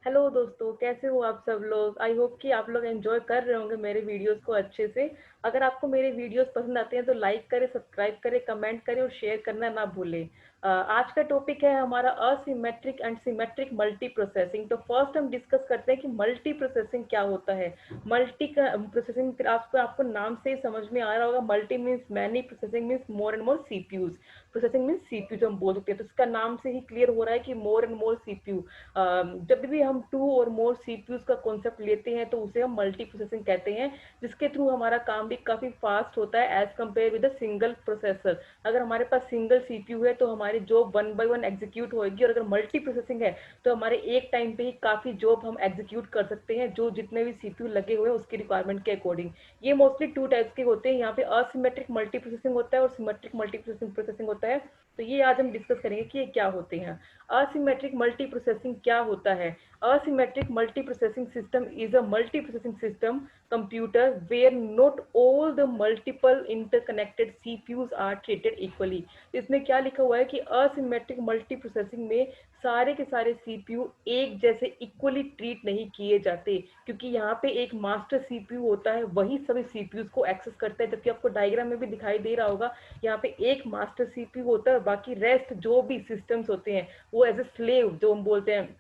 Hello दोस्तों, कैसे हो आप सब लोग। आई होप कि आप लोग एंजॉय कर रहे होंगे मेरे वीडियोस को अच्छे से। अगर आपको मेरे वीडियोस पसंद आते हैं तो लाइक करें, सब्सक्राइब करें, कमेंट करें और शेयर करना ना भूलें। आज का टॉपिक है हमारा asymmetric and symmetric multi processing. तो फर्स्ट हम डिस्कस करते हैं कि मल्टी प्रोसेसिंग क्या होता है। मल्टी प्रोसेसिंग आपको आपको नाम से ही समझ में आ रहा होगा। Multi means many, processing means more and more CPUs. Processing means CPU जो हम बोल सकते हैं, तो इसका नाम से ही क्लियर हो रहा है कि मोर एंड मोर सीपीयू। जब भी हम टू और मोर सीपीयूज का कॉन्सेप्ट लेते हैं तो उसे हम मल्टी प्रोसेसिंग कहते हैं, जिसके थ्रू हमारा काम भी काफी फास्ट होता है as compare with single processor. अगर हमारे पास सिंगल सीपीयू है तो हमारी job one by one execute होगी, और अगर मल्टी प्रोसेसिंग है तो हमारे एक टाइम पे ही काफी जॉब हम एग्जीक्यूट कर सकते हैं, जो जितने भी सीपीयू लगे हुए हैं उसकी रिक्वायरमेंट के अकॉर्डिंग। ये मोस्टली टू टाइप्स के होते हैं, यहाँ पे असिमेट्रिक मल्टी प्रोसेसिंग होता है और सिमेट्रिक मल्टी प्रोसेसिंग होता है। तो ये आज हम डिस्कस करेंगे कि ये क्या होते हैं। असिमेट्रिक मल्टी प्रोसेसिंग क्या होता है। Asymmetric multiprocessing system is a multiprocessing system computer where not all the multiple interconnected CPUs are treated equally। इसमें क्या लिखा हुआ है कि asymmetric multiprocessing में सारे के सारे सीपीयू एक जैसे इक्वली ट्रीट नहीं किए जाते, क्योंकि यहाँ पे एक मास्टर सीपीयू होता है, वही सभी सीपीयूज को एक्सेस करता है। जबकि आपको डायग्राम में भी दिखाई दे रहा होगा, यहाँ पे एक मास्टर सीपीयू होता है, बाकी रेस्ट जो भी सिस्टम्स होते हैं वो एज ए स्लेव जो हम बोलते हैं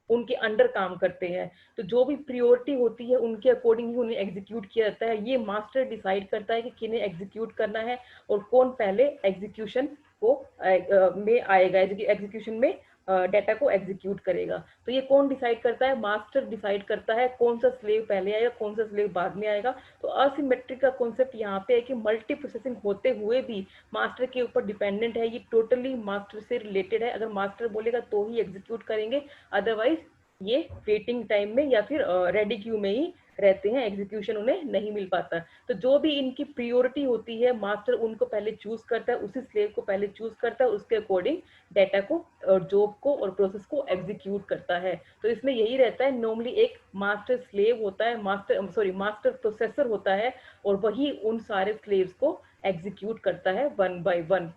उनके अंडर काम करते हैं। तो जो भी प्रियोरिटी होती है उनके अकॉर्डिंग ही उन्हें एग्जीक्यूट किया जाता है। ये मास्टर डिसाइड करता है कि किन्हें एग्जीक्यूट करना है और कौन पहले एग्जीक्यूशन को में आएगा, एग्जीक्यूशन में डाटा को एग्जीक्यूट करेगा। तो ये कौन डिसाइड करता है? मास्टर डिसाइड करता है कौन सा स्लेव पहले आएगा, कौन सा स्लेव बाद में आएगा। तो असिमेट्रिक का कॉन्सेप्ट यहाँ पे है कि मल्टी प्रोसेसिंग होते हुए भी मास्टर के ऊपर डिपेंडेंट है, ये टोटली मास्टर से रिलेटेड है। अगर मास्टर बोलेगा तो ही एग्जीक्यूट करेंगे, अदरवाइज ये वेटिंग टाइम में या फिर रेडी क्यू में ही रहते हैं, एग्जीक्यूशन उन्हें नहीं मिल पाता। तो जो भी इनकी प्रियोरिटी होती है मास्टर उनको पहले चूज करता है, उसी स्लेव को पहले चूज करता है, उसके अकॉर्डिंग डाटा को और जॉब को और प्रोसेस को एग्जीक्यूट करता है। तो इसमें यही रहता है, नॉर्मली एक मास्टर स्लेव होता है, मास्टर प्रोसेसर होता है, और वही उन सारे स्लेव्स को एग्जीक्यूट करता है वन बाय वन।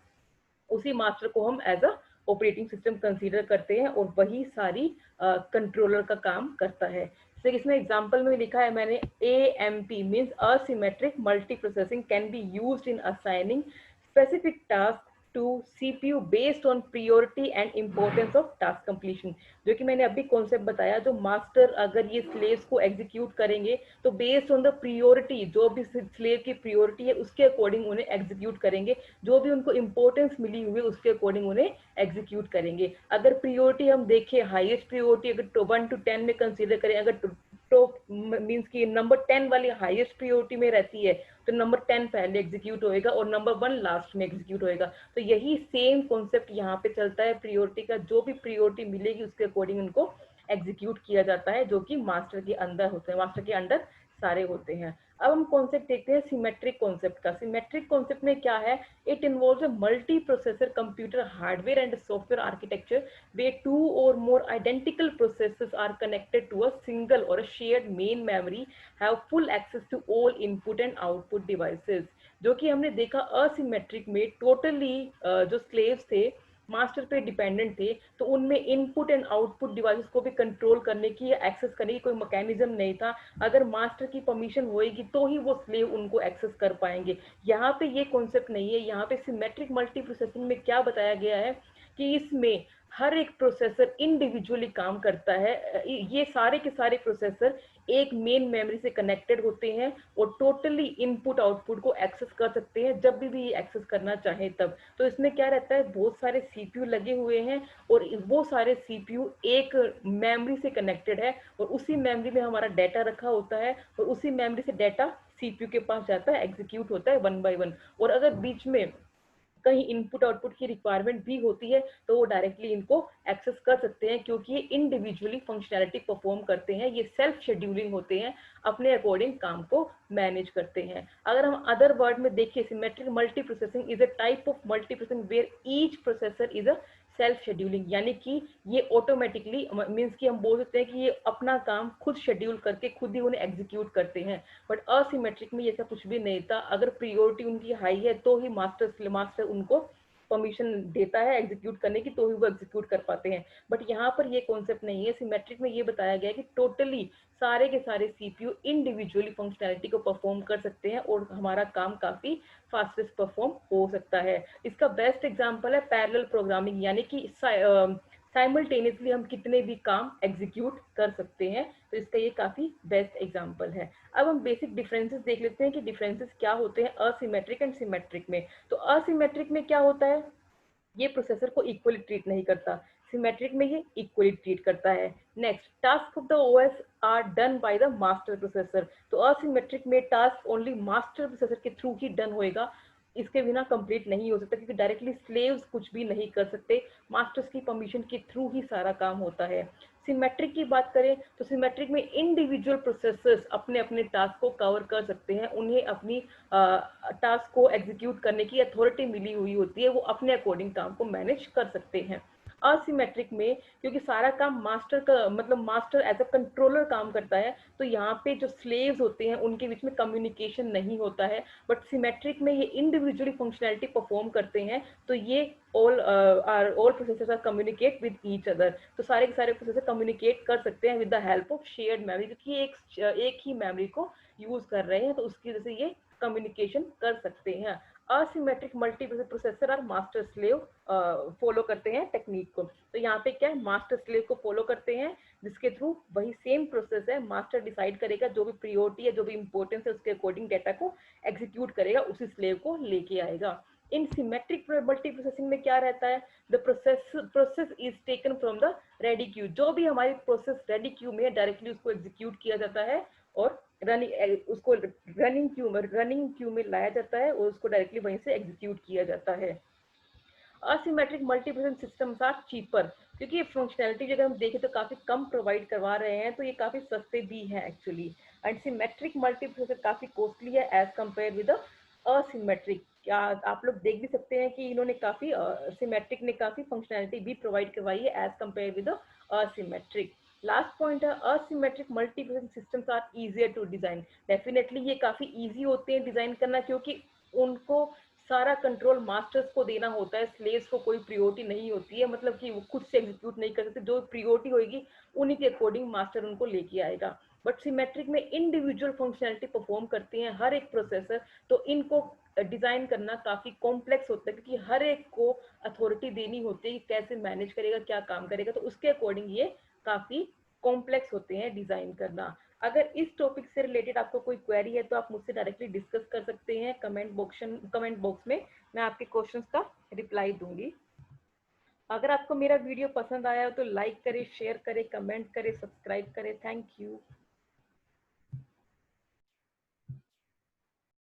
उसी मास्टर को हम as a operating system consider करते हैं, और वही सारी कंट्रोलर का काम करता है। जैसे इसमें एग्जांपल में लिखा है मैंने, AMP means asymmetric multi processing can be used in assigning specific task to CPU based on priority and importance of task completion. जो कि मैंने अभी कॉन्सेप्ट बताया, जो मास्टर अगर ये स्लेव्स को एग्जीक्यूट करेंगे तो बेस्ड ऑन द प्रियोरिटी, जो भी स्लेव की प्रियोरिटी है उसके अकॉर्डिंग उन्हें एग्जीक्यूट करेंगे, जो भी उनको इंपॉर्टेंस मिली हुई है उसके अकॉर्डिंग उन्हें एग्जीक्यूट करेंगे। अगर प्रियोरिटी हम देखें, हाईएस्ट प्रियोरिटी अगर 1 to 10 में कंसीडर करें, अगर टॉप मीन्स की नंबर 10 वाली हाईएस्ट प्रियोरिटी में रहती है, तो नंबर 10 पहले एग्जीक्यूट होएगा और नंबर 1 लास्ट में एग्जीक्यूट होएगा। तो यही सेम कॉन्सेप्ट यहाँ पे चलता है प्रियोरिटी का, जो भी प्रियोरिटी मिलेगी उसके अकॉर्डिंग उनको एग्जीक्यूट किया जाता है, जो कि मास्टर के अंदर होते हैं, मास्टर के अंडर सारे होते हैं। अब हम कॉन्सेप्ट देखते हैं सिमेट्रिक कॉन्सेप्ट का। सिमेट्रिक कॉन्सेप्ट में क्या है? It involves a multi processor computer hardware and software architecture where two or more identical processes are connected to a single or a shared main memory have full access to all input and output devices। जो कि हमने देखा asymmetric में totally जो slaves थे master पे dependent थे, तो उनमें इनपुट एंड आउटपुट डिवाइसेस को भी कंट्रोल करने की या एक्सेस करने की कोई मैकेनिज्म नहीं था। अगर मास्टर की परमिशन होएगी तो ही वो स्लेव उनको एक्सेस कर पाएंगे। यहाँ पे ये कॉन्सेप्ट नहीं है। यहाँ पे सिमेट्रिक मल्टी प्रोसेसिंग में क्या बताया गया है कि इसमें हर एक प्रोसेसर इंडिविजुअली काम करता है। ये सारे के सारे प्रोसेसर एक मेन मेमोरी से कनेक्टेड होते हैं और टोटली इनपुट आउटपुट को एक्सेस कर सकते हैं जब भी ये एक्सेस करना चाहे तब। तो इसमें क्या रहता है, बहुत सारे सीपीयू लगे हुए हैं और वो सारे सीपीयू एक मेमोरी से कनेक्टेड है, और उसी मेमोरी में हमारा डाटा रखा होता है, और उसी मेमोरी से डाटा सीपीयू के पास जाता है, एग्जीक्यूट होता है वन बाय वन। और अगर बीच में कहीं इनपुट आउटपुट की रिक्वायरमेंट भी होती है तो वो डायरेक्टली इनको एक्सेस कर सकते हैं, क्योंकि ये इंडिविजुअली फंक्शनैलिटी परफॉर्म करते हैं, ये सेल्फ शेड्यूलिंग होते हैं, अपने अकॉर्डिंग काम को मैनेज करते हैं। अगर हम अदर वर्ड में देखिए, symmetric multi processing is a type of multi processing where each processor is a self scheduling, यानी कि ये ऑटोमेटिकली मीन्स कि हम बोल सकते हैं कि ये अपना काम खुद शेड्यूल करके खुद ही उन्हें एग्जीक्यूट करते हैं। बट असिमेट्रिक में ऐसा कुछ भी नहीं था। अगर प्रियोरिटी उनकी हाई है तो ही मास्टर उनको परमिशन देता है एग्जीक्यूट करने की, तो ही वो एग्जीक्यूट कर पाते हैं। बट यहाँ पर ये कॉन्सेप्ट नहीं है। सिमेट्रिक में ये बताया गया है कि टोटली सारे के सारे सीपीयू इंडिविजुअली फंक्शनैलिटी को परफॉर्म कर सकते हैं और हमारा काम काफी फास्टेस्ट परफॉर्म हो सकता है। इसका बेस्ट एग्जांपल है पैरेलल प्रोग्रामिंग, यानी कि साइमल्टेनियसली हम कितने भी काम एग्जीक्यूट कर सकते हैं। तो इसका ये काफी बेस्ट एग्जांपल है। अब हम बेसिक डिफरेंसेस देख लेते हैं कि डिफरेंसेस क्या होते हैं असिमेट्रिक एंड सिमेट्रिक में। तो असिमेट्रिक में क्या होता है, ये प्रोसेसर को इक्वली ट्रीट नहीं करता, सिमेट्रिक में ये इक्वली ट्रीट करता है। Next, task of the OS are done by the master processor. तो असिमेट्रिक में टास्क ओनली मास्टर प्रोसेसर के थ्रू ही डन होएगा, इसके बिना कंप्लीट नहीं हो सकता, क्योंकि डायरेक्टली स्लेव्स कुछ भी नहीं कर सकते, मास्टर्स की परमिशन के थ्रू ही सारा काम होता है। सिमेट्रिक की बात करें तो सिमेट्रिक में इंडिविजुअल प्रोसेसर्स अपने अपने टास्क को कवर कर सकते हैं, उन्हें अपनी टास्क को एग्जीक्यूट करने की अथॉरिटी मिली हुई होती है, वो अपने अकॉर्डिंग काम को मैनेज कर सकते हैं। असिमेट्रिक में क्योंकि सारा काम मास्टर का मतलब मास्टर एज अ कंट्रोलर काम करता है, तो यहाँ पे जो स्लेव्स होते हैं उनके बीच में कम्युनिकेशन नहीं होता है। बट सिमेट्रिक में ये इंडिविजुअली फंक्शनैलिटी परफॉर्म करते हैं, तो ये all processors are communicate with each other. तो सारे के सारे प्रोसेसर कम्युनिकेट कर सकते हैं with the help of shared memory, क्योंकि एक ही मेमोरी को यूज कर रहे हैं, तो उसकी वजह से ये कम्युनिकेशन कर सकते हैं। असिमेट्रिक मल्टी प्रोसेसर और मास्टर स्लेव फॉलो करते हैं टेक्निक को। तो यहाँ पे क्या है, मास्टर स्लेव को फॉलो करते हैं, जिसके थ्रू वही सेम प्रोसेस है, मास्टर डिसाइड करेगा जो भी प्रियोरिटी है, जो भी इंपॉर्टेंस है, उसके अकॉर्डिंग डेटा को एग्जीक्यूट करेगा, उसी स्लेव को लेके आएगा। इन सिमेट्रिक मल्टी प्रोसेसिंग में क्या रहता है, the process is taken from the ready queue. जो भी हमारी प्रोसेस रेडी क्यू में डायरेक्टली उसको एग्जीक्यूट किया जाता है और उसको रनिंग क्यू में लाया जाता है और उसको डायरेक्टली वहीं से एग्जीक्यूट किया जाता है। Asymmetric multiprocessing systems are cheaper, क्योंकि ये फंक्शनैलिटी अगर हम देखें तो काफी कम प्रोवाइड करवा रहे हैं, तो ये काफी सस्ते भी हैं एक्चुअली। एंड सिमेट्रिक मल्टीप्रोसेसर काफी कॉस्टली है एज कंपेयर विद असिमेट्रिक। क्या आप लोग देख भी सकते हैं कि इन्होंने काफी सिमेट्रिक ने काफी फंक्शनैलिटी भी प्रोवाइड करवाई है as compared with asymmetric. Last point है, asymmetric multiprocessing systems are easier to design. Definitely ये काफी इजी होते हैं डिजाइन करना, क्योंकि उनको सारा कंट्रोल मास्टर्स को देना होता है, स्लेव्स को कोई प्रियोरिटी नहीं होती है, मतलब कि वो खुद से एग्जीक्यूट नहीं कर सकते, जो प्रियोरिटी होगी उन्हीं के अकॉर्डिंग मास्टर उनको लेके आएगा। बट सिमेट्रिक में इंडिविजुअल फंक्शनैलिटी परफॉर्म करती हैं हर एक प्रोसेसर, तो इनको डिजाइन करना काफी कॉम्प्लेक्स होता है, क्योंकि हर एक को अथॉरिटी देनी होती है कि कैसे मैनेज करेगा, क्या काम करेगा, तो उसके अकॉर्डिंग ये काफी कॉम्प्लेक्स होते हैं डिजाइन करना। अगर इस टॉपिक से रिलेटेड आपको कोई क्वेरी है तो आप मुझसे डायरेक्टली डिस्कस कर सकते हैं कमेंट बॉक्स में, मैं आपके क्वेश्चंस का रिप्लाई दूंगी। अगर आपको मेरा वीडियो पसंद आया हो तो लाइक करें, शेयर करें, कमेंट करें, सब्सक्राइब करें। Thank you.